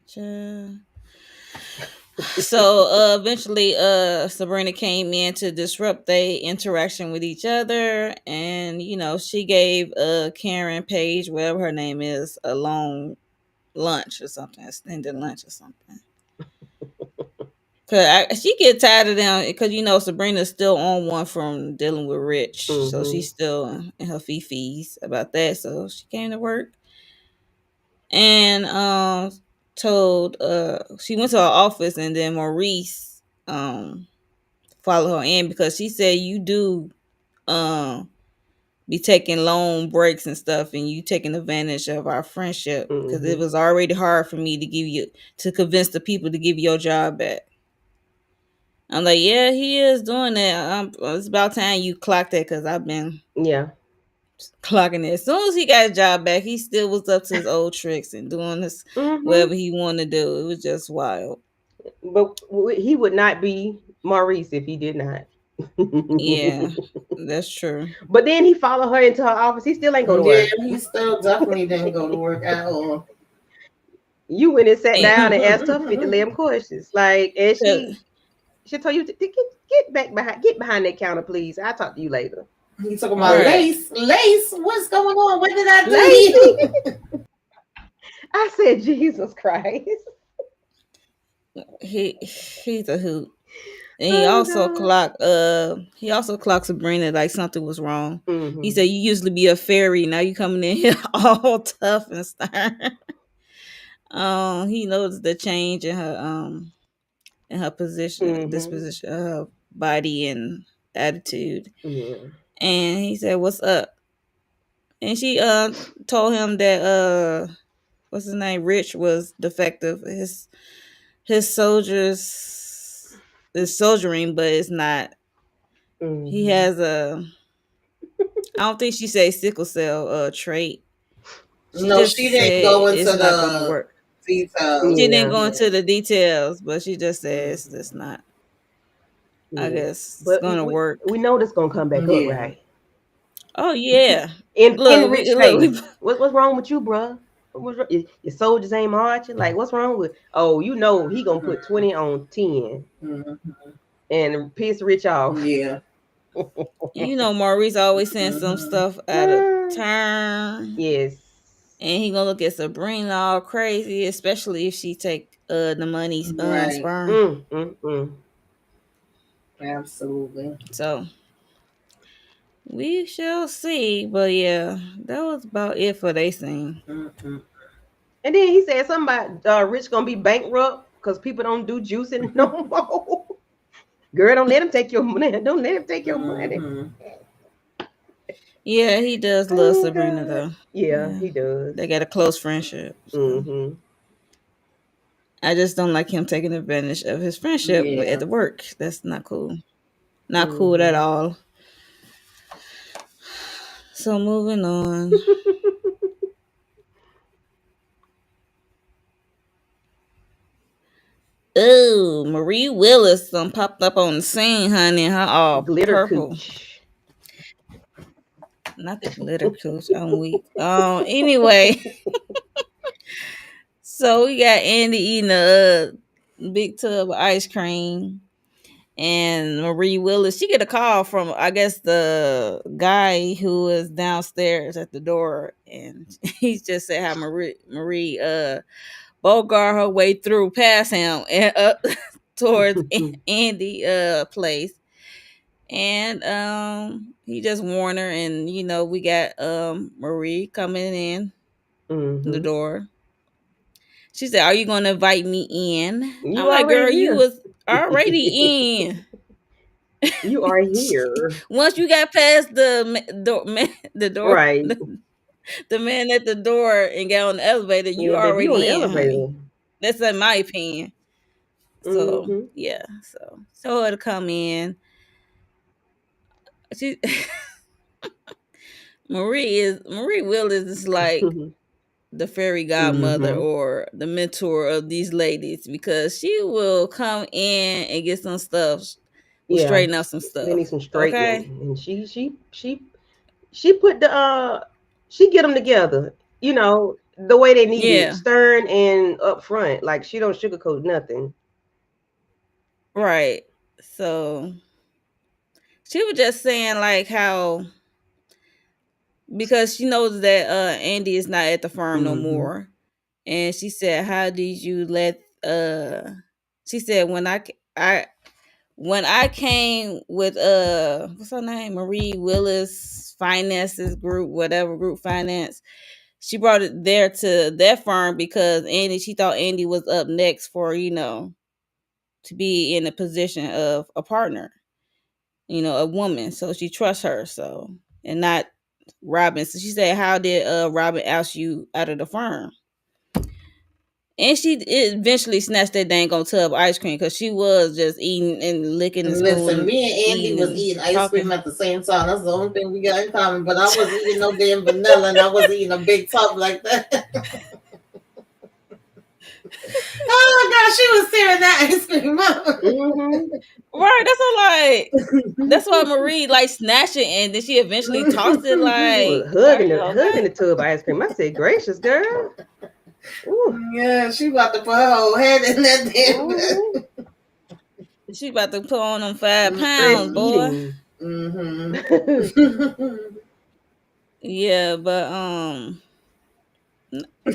Child. So eventually Sabrina came in to disrupt their interaction with each other, and she gave Karen Page, whatever her name is, a long lunch or something, extended lunch or something. Cause she get tired of them because Sabrina's still on one from dealing with Rich, so Mm-hmm. she's still in her fee-fees about that. So she came to work and told she went to her office, and then Maurice followed her in because she said you do um be taking long breaks and stuff, and you taking advantage of our friendship because it Mm-hmm. was already hard for me to convince the people to give you your job back. I'm like, yeah, he is doing that. It's about time you clocked that because I've been Yeah. clocking it. As soon as he got a job back, he still was up to his old tricks and doing this Mm-hmm. whatever he wanted to do. It was just wild. But he would not be Maurice if he did not. Yeah, that's true. But then he followed her into her office. He still ain't go to Yeah, work. he still definitely didn't go to work at all. You went and sat And down and asked her 50 questions. Like, and 'cause she told you to get behind that counter, please. I'll talk to you later. He talking about right, Lace. Lace, what's going on? What did I do to Lacey. you? I said, Jesus Christ. he's a hoot. And Oh he also clocked Sabrina like something was wrong. God. He Mm-hmm. said, you used to be a fairy, now you coming in here all tough and stern. He noticed the change in her position, Mm-hmm. disposition, her body and attitude. Yeah. And he said, what's up? And she told him that what's his name? Rich was defective. His soldiers is soldiering, but it's not. He Mm-hmm. has a I don't think she said sickle cell trait. She No, she just didn't said go into it's not gonna the work. She details. didn't Yeah. go Yeah. into the details, but she just said Mm-hmm. it's not. I Yeah. guess it's But gonna work. we know this gonna come back up, Yeah. right? Oh yeah. In Look, Rich look, face. What's wrong with you, bruh? Your soldiers ain't marching. Like, what's wrong with? Oh, you know he gonna put 20 on 10 Mm-hmm. and piss Rich off. Yeah. Maurice always saying some Mm-hmm. stuff out of turn. Yes. And he gonna look at Sabrina all crazy, especially if she take the money Right. sperm. Mm. Absolutely. So we shall see. But yeah, that was about it for they scene. Mm-hmm. And then he said something about Rich gonna be bankrupt because people don't do juicing no more. Girl, don't let him take your money. Don't let him take your money. Mm-hmm. Yeah, he does love Oh Sabrina God. though. Yeah, Yeah, he does. they got a close friendship. So Mm-hmm. I just don't like him taking advantage of his friendship at Yeah. the work. That's not cool. Not cool at Mm-hmm. all. So moving on. Oh, Marie Willis popped up on the scene, honey. Her all Glitter purple. cooch. Not the glitter coach. I'm weak. Anyway, So we got Andy eating a big tub of ice cream, and Marie Willis, she get a call from, I guess, the guy who is downstairs at the door, and he just said how Marie bogart her way through past him and up towards Andy place. And he just warned her, and we got Marie coming in the Mm-hmm. door. She said, "Are you gonna invite me in?" I'm You like, already "Girl, you here. was already in." You are here. Once you got past the door, Right. the man at the door, and got on the elevator, you Yeah, baby, you on the already in, honey. elevator. That's in my opinion. So Mm-hmm. yeah, so her to come in. She Marie Willis is like the fairy godmother Mm-hmm. or the mentor of these ladies, because she will come in and get some stuff, will Yeah. straighten out some They need stuff. some straightening. Okay. And she put the she get them together. The way they need it, Yeah. stern and upfront. Like she don't sugarcoat nothing. Right. So she was just saying like how, because she knows that Andy is not at the firm no Mm-hmm. more, and she said, "How did you let?" She said, when I came with what's her name, Marie Willis Finances Group, whatever group finance, she brought it there to their firm because she thought Andy was up next for to be in a position of a partner, a woman. So she trusts her, so, and not Robin. So she said, "How did Robin oust you out of the firm?" And she eventually snatched that dang on tub of ice cream because she was just eating and licking and Listen, spooning, me and Andy eating was and eating ice cream talking. at the same time. That's the only thing we got in common. But I wasn't eating no damn vanilla, and I wasn't eating a big tub like that. Oh my gosh, she was tearing that ice cream up. Mm-hmm. Right, that's what, like, that's why Marie like snatched it, and then she eventually tossed it. She was Like, are hugging you the okay? hugging the tub of ice cream. I said, "Gracious girl." Ooh. Yeah, she about to put her whole head in that damn Mm-hmm. bed. She about to put on them 5 pounds, Stress boy. eating. Mm-hmm. Yeah, but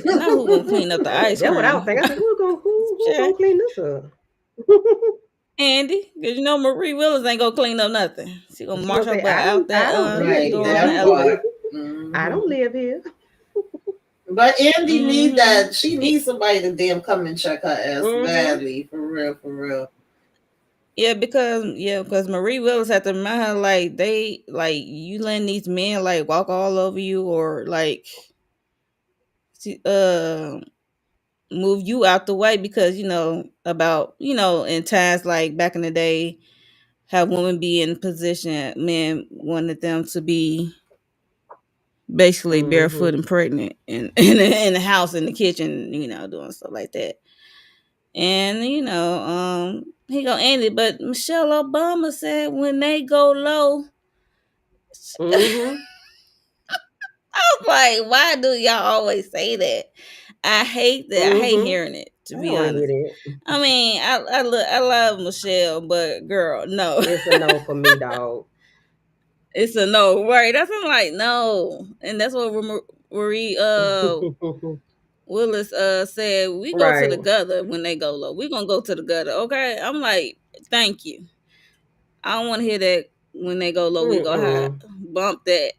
now who gonna clean up the ice That's what I was cream? thinking. I said, who Sure. gonna clean this up? Andy, because Marie Willis ain't gonna clean up nothing. She gonna She march gonna her say, butt out I that don't live Right, door here. on the that part. elevator. I don't Mm-hmm. live here. But Andy need Mm-hmm. that. She needs somebody to damn come and check her ass Mm-hmm. badly, for real, for real. Because Marie Willis had to remind her, like, they, like, you letting these men like walk all over you, or like move you out the way, because about, in times like back in the day, have women be in position, men wanted them to be basically barefoot Mm-hmm. and pregnant in the house, in the kitchen, doing stuff like that. And he go Andy, but Michelle Obama said when they go low. Mm-hmm. I was like, why do y'all always say that? I hate that. I hate Mm-hmm. hearing it, to I be don't want to hear honest. that. I mean, I love Michelle, but girl, no. It's a no for me, dog. It's a no, right? That's, I'm like, no. And that's what Marie Willis said, we go to Right. the gutter when they go low. We gonna go to the gutter, okay? I'm like, thank you. I don't want to hear that when they go low. We go high. Mm-mm. Bump that.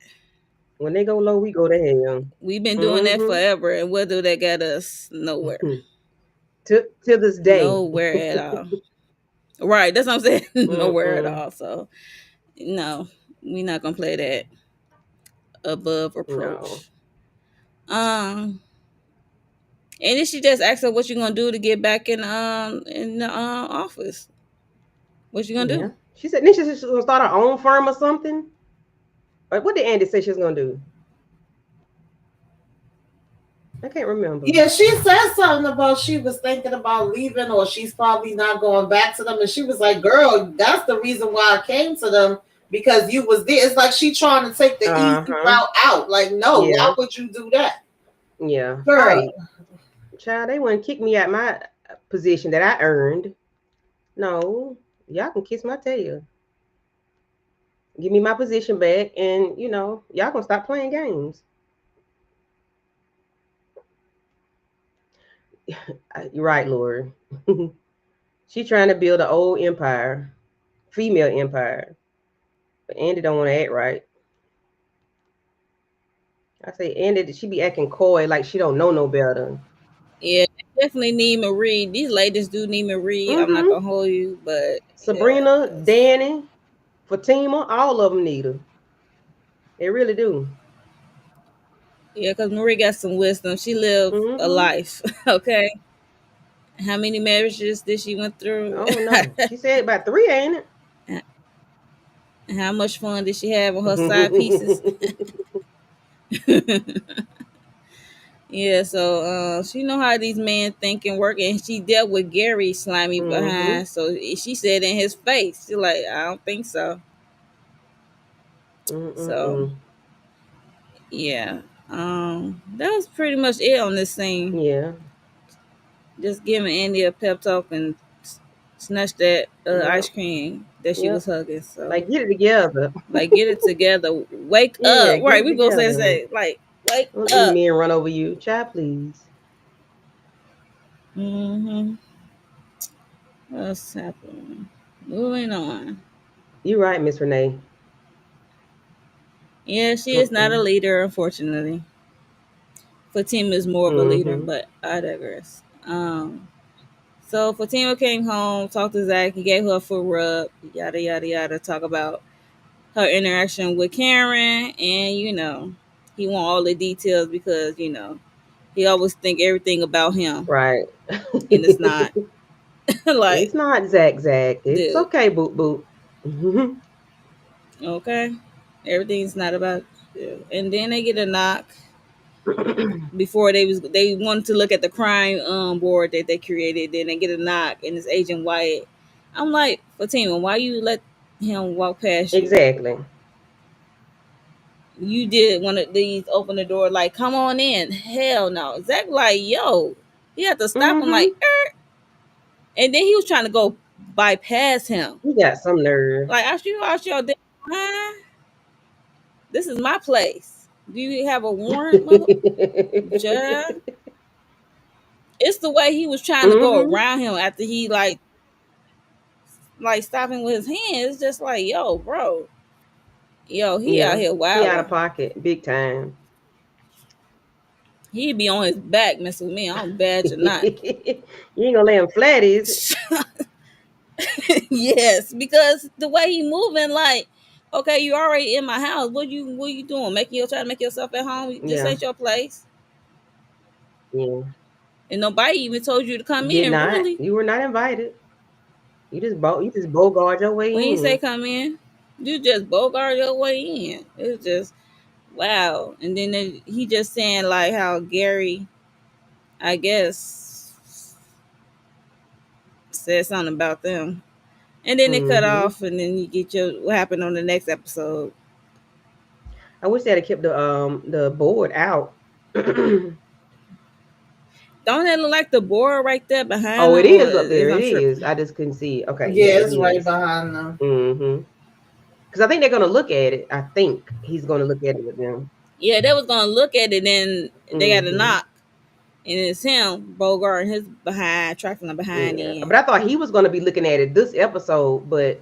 When they go low, we go to hell. We've been doing that Mm-hmm. forever, and where do they get us? Nowhere. To this day. Nowhere at all. Right, that's what I'm saying. Nowhere at Mm-mm. all. So no, we not gonna play that above No. approach. And then she just asked her what you gonna do to get back in the office. What you gonna Yeah. do? She said then she said she was gonna start her own firm or something. Like, what did Andy say she was gonna do? I can't remember. Yeah, she said something about she was thinking about leaving, or she's probably not going back to them. And she was like, "Girl, that's the reason why I came to them, because you was there." It's like she trying to take the easy Uh-huh. route out. Like, no, Yeah. why would you do that, Yeah. girl? Right. Child, they wouldn't kick me out my position that I earned. No, y'all can kiss my tail. Give me my position back, and y'all gonna stop playing games. You're right, Lori. She trying to build an old empire, female empire, but Andy don't want to act right. I say Andy, she be acting coy like she don't know no better. Yeah, they definitely need Marie. These ladies do need Marie. I'm not Mm-hmm. gonna hold you, but yeah, Sabrina, 'cause Danny, Fatima, all of them need her. They really do. yeah, 'cause Marie got some wisdom. She lived a Mm-hmm. life. Okay, how many marriages did she went I through? don't know. She said about three, ain't And how much fun did she have on her side pieces? it? Yeah, so she know how these men think and work, and she dealt with Gary slimy Mm-hmm. behind. So she said in his face, she like, I don't think so. So Mm-mm-mm. yeah, that was pretty much it on this scene. Yeah. Just giving Andy a pep talk and snatch that ice Yep. cream that she was Yep. hugging. So Like get it together. like, get it together, wake Yeah, up. get Right, it we both together. say like, wake Don't let these up. men run over you. Child, please. Mm-hmm. What's happening? Moving on. You're right, Miss Renee. Yeah, she is not a Mm-mm. leader, unfortunately. Fatima is more of a leader, Mm-hmm. but I digress. So Fatima came home, talked to Zach, he gave her a foot rub, yada yada yada, talk about her interaction with Karen, and he want all the details because he always think everything about him, Right. and it's not. It's Like, not Zach Zach. It's dude, okay, boot boot. Mm-hmm. okay, everything's not about you. And then they get a knock before they wanted to look at the crime board that they created. Then they get a knock, and it's Agent Wyatt. I'm like, Fatima, why you let him walk past you? Exactly. You did one of these, open the door, like, come on in. Hell no. Zach like, yo, he had to stop him, like, Mm-hmm. and then he was trying to go bypass him. You got some nerve. Like, after you out your damn mind, this is my place. Do you have a warrant, mother? Yeah. It's the way he was trying to go Mm-hmm. around him after he like stopping with his hand. It's just like, yo, bro, yo, he out Yeah. here He out wilding. of pocket, big time. He be on his back messing with me. I don't badge or not. You ain't gonna lay him flat, is it? Yes, because the way he moving, like, okay, you already in my house. What you doing? Making you trying to make yourself at home? This Yeah. ain't your place, Yeah. and nobody even told you to come Did in. not. Really, You were not invited. You just bogart your way when you say in. come in, you just bogart your way in. It's just wow. And then he just saying like how Gary, I guess, said something about them. And then they cut Mm-hmm. off, and then you get your what happened on the next episode. I wish they had kept the board out. Don't that look like the board right there behind Oh, it them, or is up there. is It I'm tripping? is. I just couldn't see it. Okay, yeah, Yeah, it it's right is. behind them. Mm-hmm. Because I think they're gonna look at it. I think he's gonna look at it with them. Yeah, they was gonna look at it, and they got a Mm-hmm. knock, and it's him, Bogart, and his behind, tracking the behind Yeah, but end. I thought he was gonna be looking at it this episode, but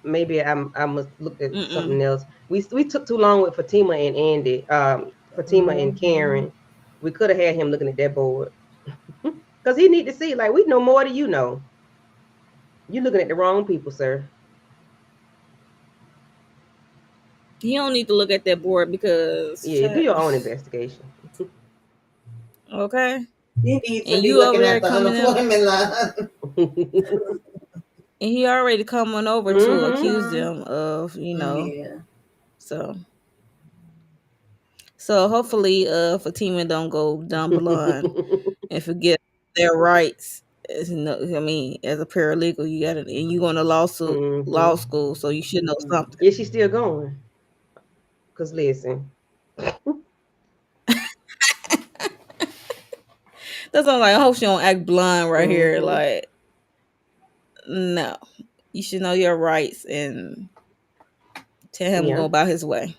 maybe I must looked at Mm-mm. something else. We took too long with Fatima and Andy. Fatima and Hmm. Karen. We could have had him looking at that board because he need to see. Like we know more than you know. You looking at the wrong people, sir. He don't need to look at that board because Yeah, do your own investigation. okay, He needs to and be you over looking there at the coming up, unemployment line. and he already coming over to Mm-hmm. accuse Hmm. them of Yeah. so hopefully Fatima don't go down blind and forget their rights. I mean, as a paralegal, you got to, and you going to law Mm-hmm. school, so you should know something. Is she still going? Cause listen, That's why I'm like, I hope she don't act blind right here. Mm-hmm. Like, no, you should know your rights and tell him to go Yeah. about his way.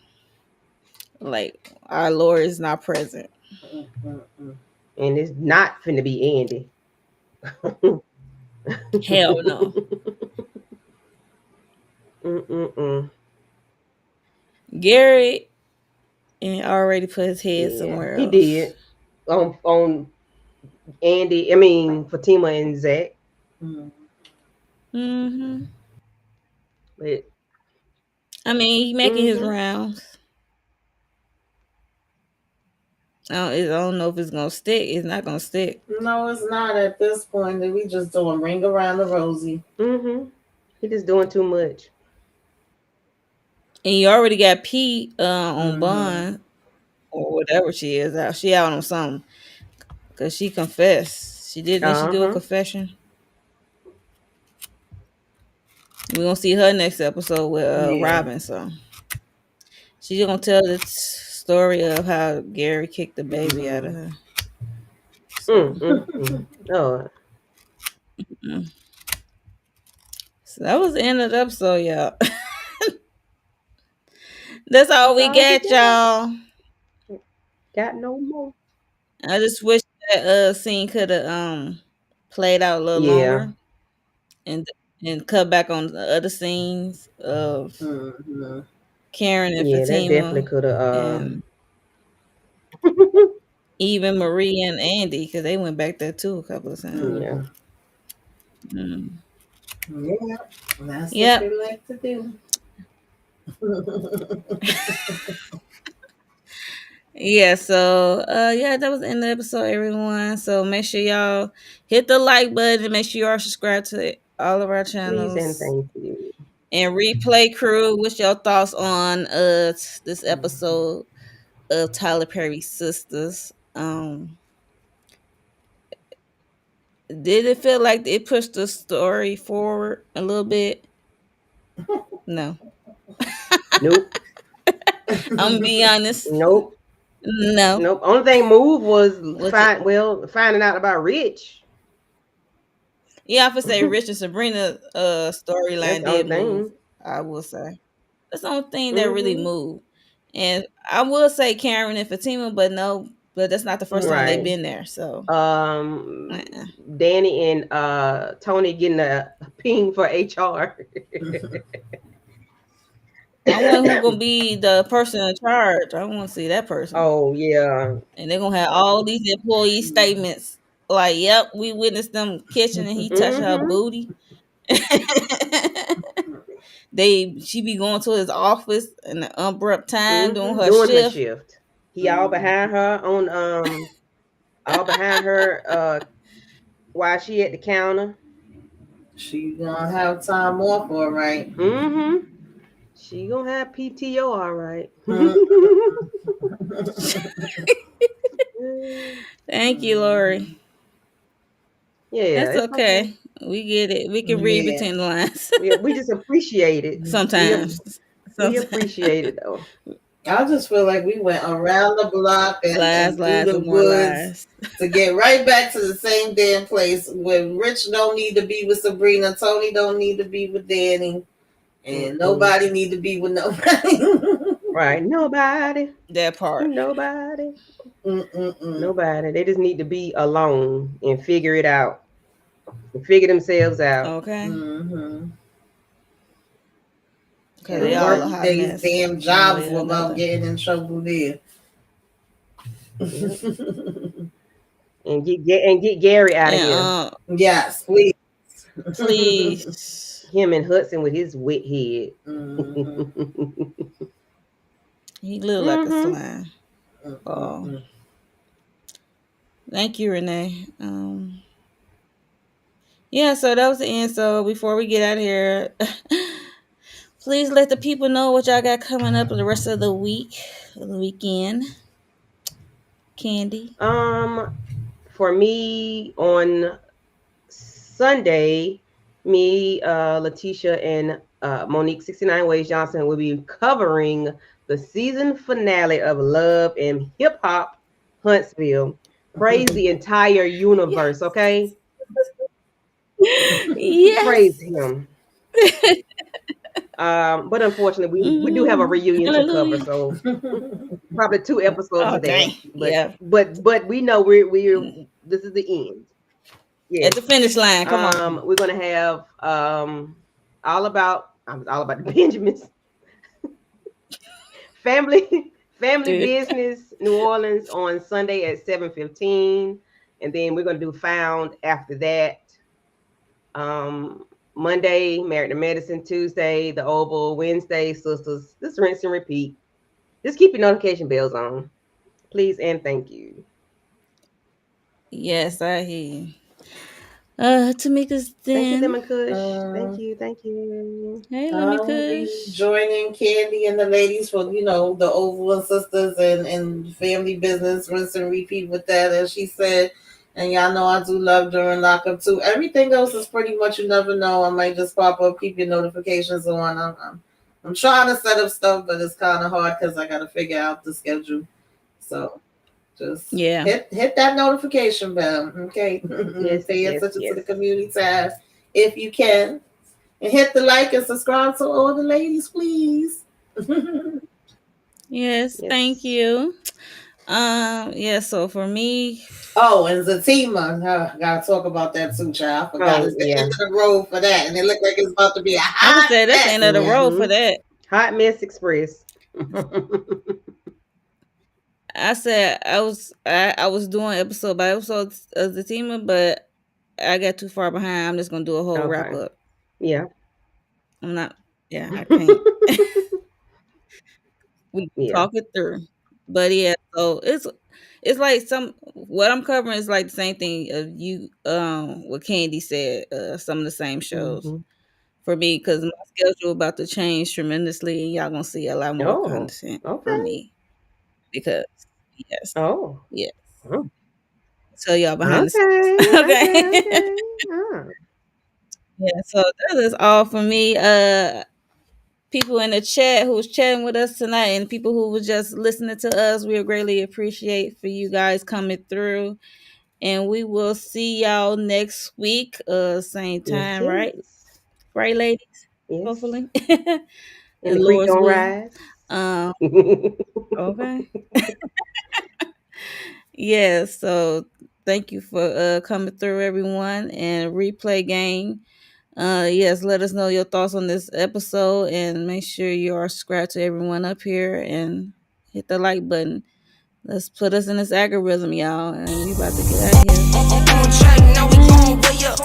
Like, our lawyer is not present. Mm-mm-mm. And it's not finna be Andy. Hell no. Mm-mm-mm. Gary already put his head Yeah, somewhere he else. did. On Andy, I mean Fatima and Zach. Mm. Mm-hmm. But I mean, he making his mm-hmm. rounds. I don't know if it's gonna stick. It's not gonna stick. No, it's not at this point. We just doing ring around the rosy. Mm-hmm. He just doing too much. And you already got Pete on Mm-hmm. bond or whatever she is out. She out on something because she confessed. Didn't she do a Uh-huh. confession? We're gonna see her next episode with Yeah. Robin. So she's gonna tell the story of how Gary kicked the baby out of Mm-hmm. her. So, Mm-mm-mm. Oh, mm. So that was the end of the episode, y'all. That's all that's we all we got, got. y'all. Got no more. I just wish that scene could have played out a little Yeah. longer and cut back on the other scenes of Mm-hmm. Karen and Yeah, that definitely Fatima could have and even Marie and Andy because they went back there too a couple of times. yeah. Mm-hmm. Mm. Yeah, that's what they Yep. like to do. Yeah, so yeah, that was the end of the episode, everyone. So make sure y'all hit the like button and make sure you are subscribed to all of our Please and channels. thank you. And replay crew, what's your thoughts on this episode of Tyler Perry's Sisters? Did it feel like it pushed the story forward a little bit? No. Nope. I'm gonna be honest. Nope. No. Nope. Only thing moved was Was it finding out about Rich. yeah, I would say That's Rich and Sabrina storyline the only did move, thing. I will say. That's the only thing that really Mm-hmm. moved. And I will say Karen and Fatima, but no, but that's not the first time they've Right. been there. So uh-uh. Danny and Tony getting a ping for HR. I wonder who gonna be the person in charge. I want to see that person. Oh yeah. And they're gonna have all these employee statements. Like, yep, we witnessed them kitchen and he touched her Mm-hmm. booty. She be going to his office in the abrupt time doing Mm-hmm. her Doing her shift. shift. He all behind her on all behind her while she at the counter. She gonna have time off, all right. Mm-hmm. She gonna have PTO, all right. Mm. Thank you, Lori. Yeah, That's it's okay. okay. We get it. We can read Yeah. between the lines. We just appreciate it. Sometimes. We appreciate it though. I just feel like we went around the block Lies, and through lies, the and more woods lies. to get right back to the same damn place when Rich don't need to be with Sabrina, Tony don't need to be with Danny, and nobody need to be with nobody. Right. Nobody. That part. Nobody. Mm-mm-mm. Nobody. They just need to be alone and figure it out. And figure themselves out. Okay. Mm-hmm. Because And they all a work hot these mess. damn One jobs way or without another. getting in trouble there. Yep. And get Gary out of here. Yes, please. Please. Him and Hudson with his wet head. Mm-hmm. He look like a Mhm. slime. Oh. Thank you, Renee. Yeah, so that was the end. So before we get out of here, please let the people know what y'all got coming up the rest of the week, the weekend. Candy. For me on Sunday, me, Letitia, and Monique 69 Ways Johnson will be covering the season finale of Love and Hip Hop Huntsville. Praise the entire universe, Yes. okay? Praise Yes. him. But unfortunately, we do have a Mm, reunion to cover, hallelujah. so probably two episodes Oh, of that. dang. But Yeah. but we know we're Mm. this is the end. At Yes. the finish line. Come on. We're gonna have all about the Benjamins, family family Dude. business, New Orleans on Sunday at 7:15, and then we're gonna do Found after that. Um, Monday, Married to Medicine. Tuesday, The Oval. Wednesday, Sisters. Just rinse and repeat. Just keep your notification bells on, please and thank you. Yes, I hear you. Tamika's Thank you, then. Lemon Kush. Thank um, you, thank you. Hey, let I me will be Kush. joining Candy and the ladies for, the Oval and Sisters and family business, rinse and repeat with that, as she said. And y'all know I do love during lockup too. Everything else is pretty much you never know. I might just pop up, keep your notifications on. I'm trying to set up stuff, but it's kind of hard because I got to figure out the schedule. So just Yeah. hit that notification bell, okay? Yes, Pay yes, attention to yes. the community tab if you can. And hit the like and subscribe to all the ladies, please. Yes, thank Yes. you. Yeah, so for me, Oh, and Zatima, I gotta talk about that too, child. I forgot Oh it's the end yeah. of the road for that, and it looked like it's about to be a I would hot say that's the mess. end of the road for Mm-hmm. that. Hot Mess Express. I said I was doing episode by episode of the team, but I got too far behind. I'm just gonna do a whole wrap Okay. up. Yeah. I'm not. Yeah, I can't. We Yeah. talk it through. But yeah, so it's like some what I'm covering is like the same thing of you what Candy said, some of the same shows Mm-hmm. for me because my schedule about to change tremendously and y'all gonna see a lot more Oh, content from okay. me because yes. Oh. Yeah. Oh. So y'all behind the scenes. Okay. Okay. Okay. Okay. Ah. Yeah, so that is all for me. People in the chat who was chatting with us tonight and people who was just listening to us, we greatly appreciate for you guys coming through. And we will see y'all next week, same Yes, time, right? yes. Right, ladies? Yes. Hopefully. And And the creek Lord's don't will. rise. Um, okay. Yeah, so thank you for coming through everyone and replay gang. Yes, let us know your thoughts on this episode and make sure you are subscribed to everyone up here and hit the like button. Let's put us in this algorithm, y'all, and we about to get out of here. On track, now we on way up.